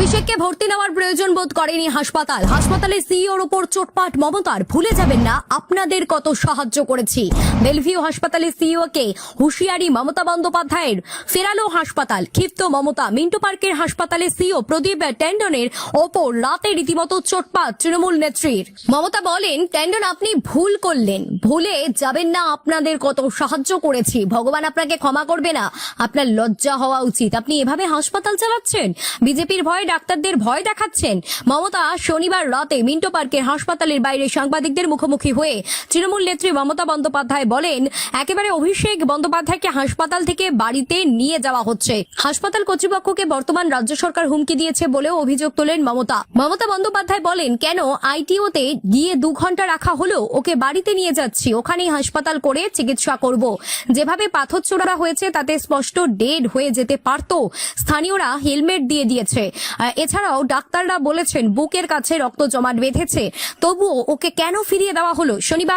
অভিষেককে ভর্তি নেওয়ার প্রয়োজন বোধ করেনি হাসপাতাল। হাসপাতালে সিইওর ওপর চোটপাট মমতার। ভুলে যাবেন না আপনাদের কত সাহায্য করেছি। বেলভিউ হাসপাতালে সিইওকে হুঁশিয়ারি মমতা বন্দ্যোপাধ্যায়ের। ফেরালো হাসপাতাল, ক্ষিপ্ত মমতা। মিন্টু পার্কের হাসপাতালে সিইও প্রদীপ ট্যান্ডনের ওপর রাতে রীতিমতো চোটপাট তৃণমূল নেত্রীর। মমতা বলেন, ট্যান্ডন আপনি ভুল করলেন, ভুলে যাবেন না আপনাদের কত সাহায্য করেছি। ভগবান আপনাকে ক্ষমা করবে না, আপনার লজ্জা হওয়া উচিত। আপনি এভাবে হাসপাতাল চালাচ্ছেন, বিজেপির ভয়ে ডাক্তারদের ভয় দেখাচ্ছেন। মমতা শনিবার রাতে মিন্টো পার্কের হাসপাতালের বাইরে সাংবাদিকদের মুখোমুখি হয়ে তৃণমূল নেত্রী মমতা বন্দ্যোপাধ্যায় বলেন, একেবারে অভিষেক বন্দ্যোপাধ্যায়কে হাসপাতাল থেকে বাড়িতে নিয়ে যাওয়া হচ্ছে। হাসপাতাল কর্তৃপক্ষকে বর্তমান রাজ্য সরকার হুমকি দিয়েছে বলেও অভিযোগ তোলেন মমতা। মমতা বন্দ্যোপাধ্যায় বলেন, কেন আইটিওতে গিয়ে 2 ঘন্টা রাখা হলো, ওকে বাড়িতে নিয়ে যাচ্ছি, ওখানেই হাসপাতাল করে চিকিৎসা করব। যেভাবে পাথর ছোড়া হয়েছে তাতে স্পষ্ট ডেড হয়ে যেতে পারত। স্থানীয়রা হেলমেট দিয়ে দিয়েছে। এছাড়াও ডাক্তাররা বলেছেন বুকের কাছে রক্ত জমাট বেঁধেছে, তবুও ওকে কেন ফিরিয়ে দেওয়া হলো। শনিবার